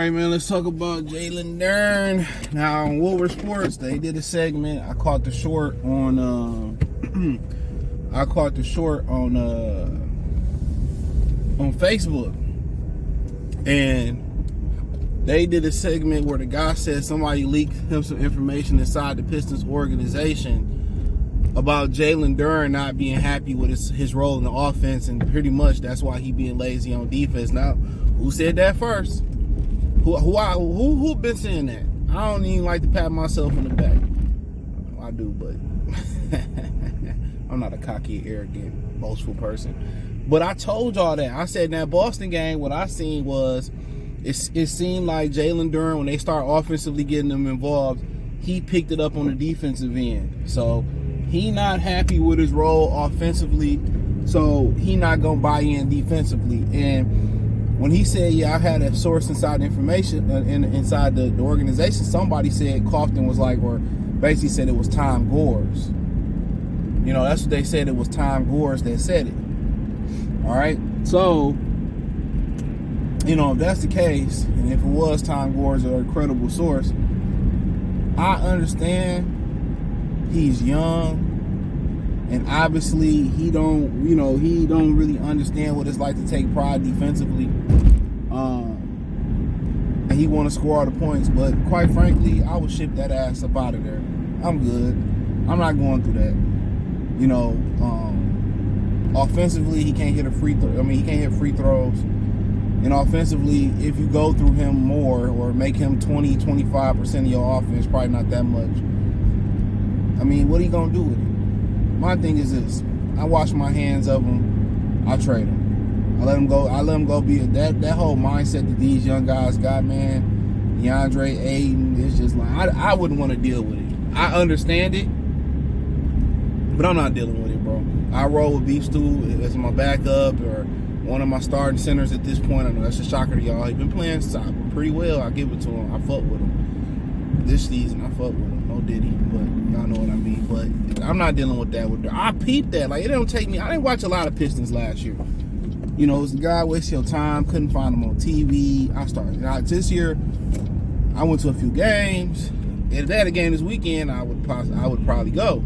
right, man, let's talk about Jalen Duren. Now, on Woolworth Sports, they did a segment. I caught the short on on Facebook. And they did a segment where the guy said somebody leaked him some information inside the Pistons organization about Jalen Duren not being happy with his role in the offense, and pretty much that's why he being lazy on defense. Now, who said that first? Who been saying that? I don't even like to pat myself on the back. I do, but I'm not a cocky, arrogant, boastful person. But I told y'all that. I said in that Boston game, what I seen was it seemed like Jalen Duren, when they start offensively getting them involved, he picked it up on the defensive end. So he not happy with his role offensively, so he not gonna buy in defensively. And when he said, yeah, I had a source inside the information inside the organization, somebody said Kaufman was like, or basically said it was Tom Gores. You know, that's what they said. It was Tom Gores that said it. All right, so you know, if that's the case, and if it was Tom Gores or a credible source, I understand. He's young, and obviously he don't really understand what it's like to take pride defensively. And he want to score all the points, but quite frankly, I would ship that ass up out of there. I'm good. I'm not going through that. You know, offensively, he can't hit a free throw. I mean, he can't hit free throws. And offensively, if you go through him more or make him 20-25% of your offense, probably not that much. I mean, what are you going to do with it? My thing is this. I wash my hands of him. I trade him. I let him go. I let him go be that whole mindset that these young guys got, man. DeAndre Ayton, it's just like, I wouldn't want to deal with it. I understand it, but I'm not dealing with it, bro. I roll with Beef Stew as my backup or one of my starting centers at this point. I know that's a shocker to y'all. He's been playing pretty well. I give it to him. I fuck with him. This season, I fuck with him. No Diddy, but y'all know what I mean. But I'm not dealing with that. I peeped that. Like, it don't take me. I didn't watch a lot of Pistons last year. You know, it was the guy wasting your time. Couldn't find him on TV. This year, I went to a few games. If they had a game this weekend, I would probably go.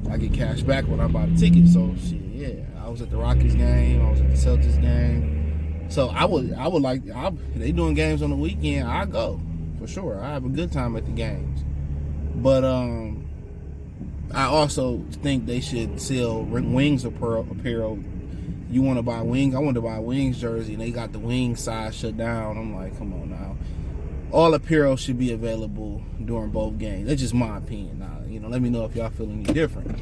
I get cash back when I buy the ticket. So shit, yeah. I was at the Rockets game. I was at the Celtics game. So I would like. They doing games on the weekend. I go. For sure, I have a good time at the games, but I also think they should sell Wings apparel. You want to buy Wings? I want to buy a Wings jersey, and they got the Wings size shut down. I'm like, come on now. All apparel should be available during both games. That's just my opinion. Now, you know, let me know if y'all feel any different.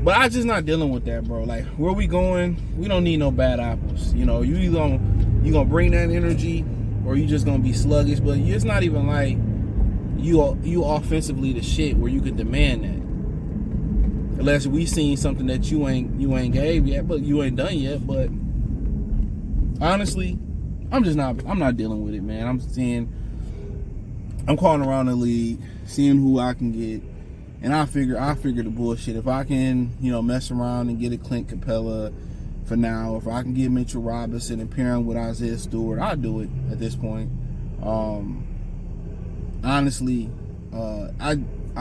But I just not dealing with that, bro. Like, where we going? We don't need no bad apples. You know, you gonna bring that energy, or you just gonna be sluggish. But it's not even like you offensively the shit where you can demand that. Unless we seen something that you ain't gave yet, but you ain't done yet. But honestly, I'm not dealing with it, man. I'm calling around the league, seeing who I can get, and I figure the bullshit. If I can, you know, mess around and get a Clint Capella for now, if I can get Mitchell Robinson and pair him with Isaiah Stewart, I'll do it at this point. Honestly, I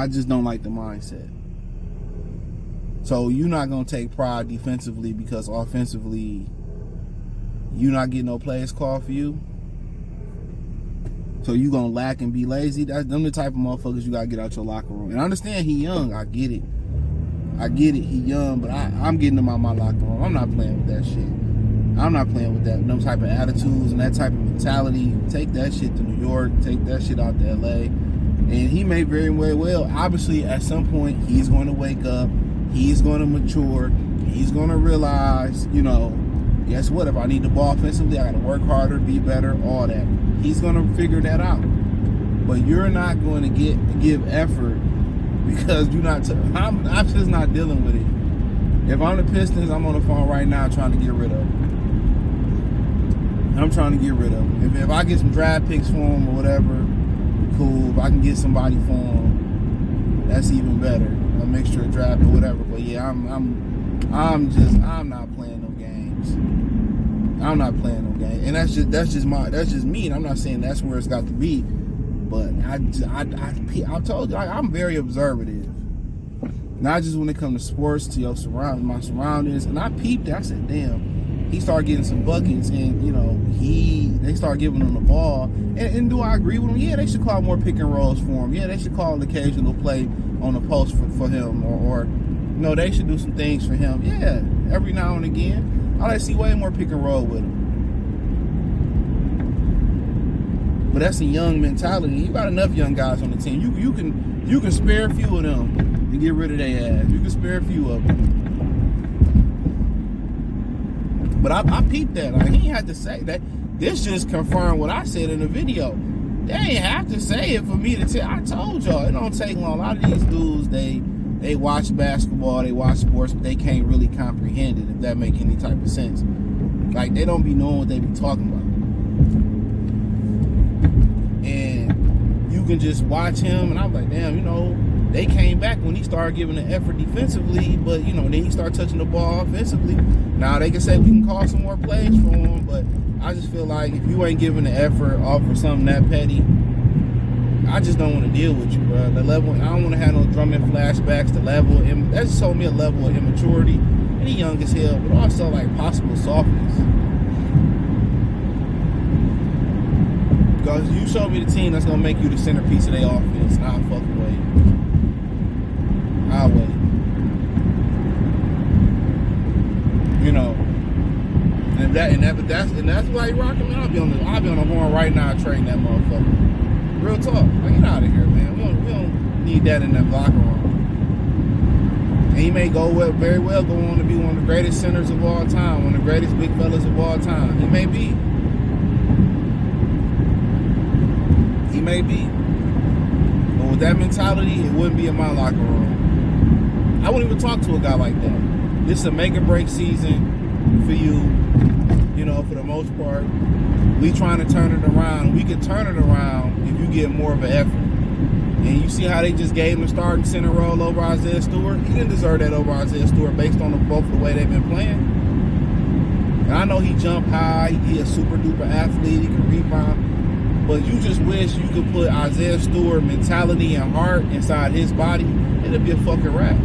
just don't like the mindset. So you're not going to take pride defensively because offensively you're not getting no plays called for you. So you going to lack and be lazy. Them the type of motherfuckers you got to get out your locker room. And I understand he young. I get it. He young, but I'm getting him out my locker room. I'm not playing with that shit. I'm not playing with that. Them type of attitudes and that type of mentality. Take that shit to New York. Take that shit out to LA. And he may very well. Obviously, at some point, he's going to wake up. He's going to mature. He's going to realize, you know, guess what? If I need the ball offensively, I got to work harder, be better, all that. He's going to figure that out. But you're not going to give effort because you're not. I'm just not dealing with it. If I'm the Pistons, I'm on the phone right now trying to get rid of him. I'm trying to get rid of him. If I get some draft picks for him or whatever, cool. If I can get somebody for him, that's even better. A mixture of draft or whatever. But yeah, I'm not playing no games. I'm not playing no game, and that's just me. And I'm not saying that's where it's got to be, but I told you, like, I'm very observative, not just when it comes to sports, to my surroundings. And I peeped it. I said, damn, he started getting some buckets, and they start giving him the ball. And do I agree with him? Yeah, they should call more pick and rolls for him. Yeah, they should call an occasional play on the post for him, or they should do some things for him. Yeah, every now and again. I like to see way more pick and roll with him. But that's a young mentality. You got enough young guys on the team. You can spare a few of them and get rid of their ass. You can spare a few of them. But I peeped that. Like, he ain't had to say that. This just confirmed what I said in the video. They ain't have to say it for me to tell. I told y'all, it don't take long. A lot of these dudes, they watch basketball, they watch sports, but they can't really comprehend it, if that make any type of sense. Like, they don't be knowing what they be talking about. And you can just watch him, and I'm like, damn, they came back when he started giving the effort defensively, but, then he started touching the ball offensively. Now, they can say we can call some more plays for him, but I just feel like if you ain't giving the effort off for something that petty, I just don't want to deal with you, bro. The level, I don't want to have no Drummond flashbacks. The level, that just told me a level of immaturity. And he young as hell, but also like possible softness. Because you showed me the team that's gonna make you the centerpiece of their offense, and I'll fucking wait. I'll wait. And that's why you rocking me. I'll be on the horn right now trading that motherfucker. Real talk. Like, get out of here, man. We don't need that in that locker room. And he may very well go on to be one of the greatest centers of all time, one of the greatest big fellas of all time. He may be. But with that mentality, it wouldn't be in my locker room. I wouldn't even talk to a guy like that. This is a make or break season for you, for the most part. We trying to turn it around. We can turn it around if you get more of an effort. And you see how they just gave him a starting center role over Isaiah Stewart? He didn't deserve that over Isaiah Stewart based on both the way they've been playing. And I know he jumped high. He a super duper athlete. He can rebound. But you just wish you could put Isaiah Stewart mentality and heart inside his body. It'd be a fucking wrap.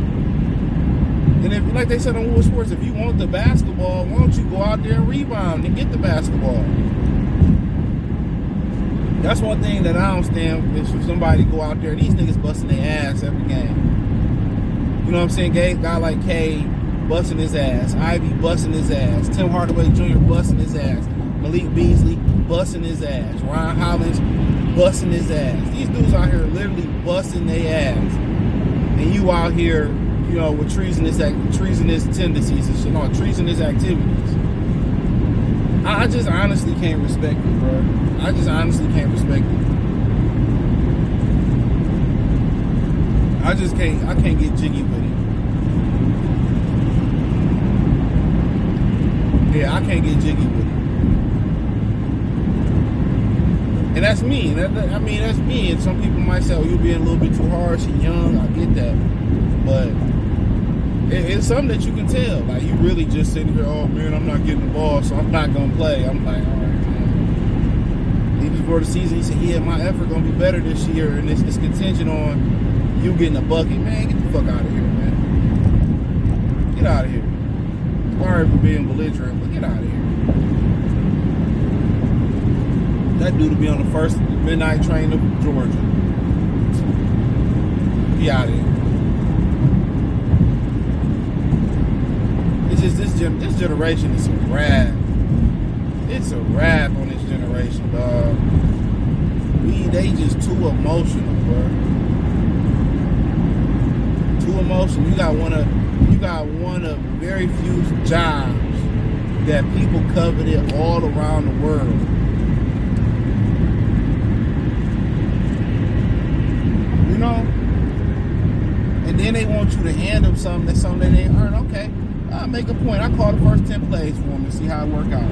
And if, like they said on Wood Sports, if you want the basketball, why don't you go out there and rebound and get the basketball? That's one thing that I don't stand is for somebody to go out there, these niggas busting their ass every game. You know what I'm saying? Guy like K busting his ass, Ivy busting his ass, Tim Hardaway Jr. busting his ass, Malik Beasley busting his ass, Ryan Hollins busting his ass. These dudes out here literally busting their ass. And you out here, with treasonous tendencies and shit, treasonous activities. I just honestly can't respect it, bro. I just honestly can't respect it. I can't get jiggy with it. Yeah, I can't get jiggy with it. And that's me. That's me. And some people might say, oh, you're being a little bit too harsh and young. I get that. But it's something that you can tell. Like, you really just sitting here, oh, man, I'm not getting the ball, so I'm not going to play. I'm like, all right, man. Even before the season, he said, yeah, my effort going to be better this year, and it's contingent on you getting a bucket. Man, get the fuck out of here, man. Get out of here. Sorry for being belligerent, but get out of here. That dude will be on the first midnight train to Georgia. Get out of here. This generation is a wrap. It's a wrap on this generation, dog. They just too emotional, bro. Too emotional. You got one of very few jobs that people coveted all around the world. And then they want you to hand them something they didn't earn. Okay. I make a point. I call the first 10 plays for them and see how it work out.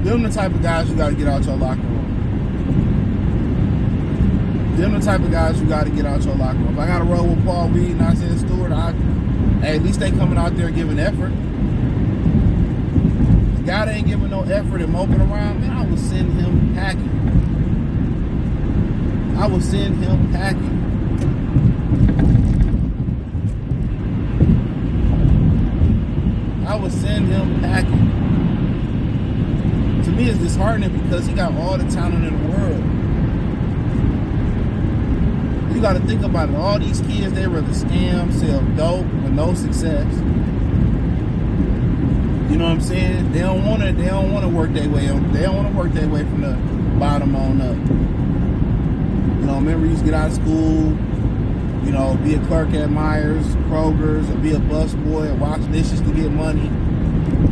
Them the type of guys you got to get out your locker room. Them the type of guys you got to get out your locker room. If I got to roll with Paul Reed and Isaiah Stewart, hey, at least they coming out there giving effort. The guy that ain't giving no effort and moping around, man, I would send him packing. I would send him packing. I would send him packing. To me, it's disheartening because he got all the talent in the world. You got to think about it. All these kids, they rather scam, sell dope with no success. You know what I'm saying? They don't want to work their way. They don't want to work their way from the bottom on up. You know, remember, you used to get out of school, you know, be a clerk at Myers, Kroger's, or be a busboy or wash dishes to get money.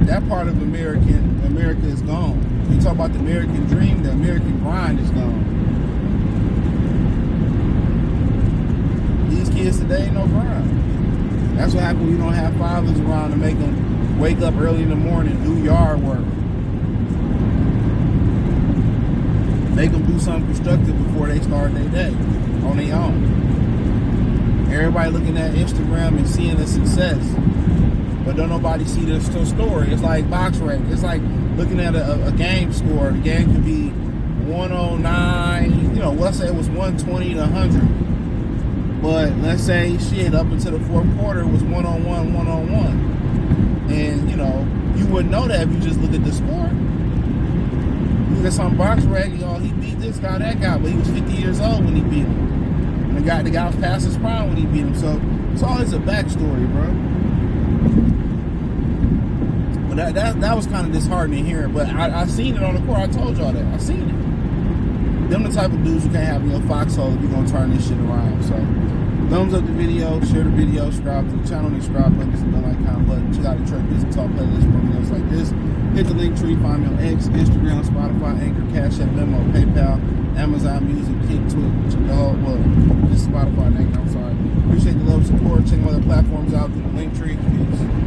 That part of America is gone. You talk about the American dream, the American grind is gone. These kids today ain't no grind. That's what happens when you don't have fathers around to make them wake up early in the morning, do yard work. Make them do something constructive before they start their day on their own. Everybody looking at Instagram and seeing the success, but don't nobody see the story. It's like box rec. It's like looking at a game score. The game could be 109. You know, let's say it was 120 to 100. But let's say shit up until the fourth quarter was 1-on-1. And you know, you wouldn't know that if you just look at the score. Look at some box rec, y'all, he beat this guy, that guy, but he was 50 years old when he beat him. And the guy was past his prime when he beat him. So it's always a backstory, bro. But that was kind of disheartening here. But I seen it on the court. I told y'all that. I seen it. Them the type of dudes you can't have in your foxhole if you're gonna turn this shit around. So thumbs up the video, share the video, subscribe to the channel, and subscribe button, the bell icon button. Check out the Trey Business Talk playlist for videos like this. Hit the link tree, find me on X, Instagram, Spotify, Anchor, Cash App, Venmo, PayPal, Amazon Music, Kick, Twitch, the whole, well, this is Spotify and Anchor, I'm sorry. Appreciate the love and support. Check my other platforms out through the link tree. Peace.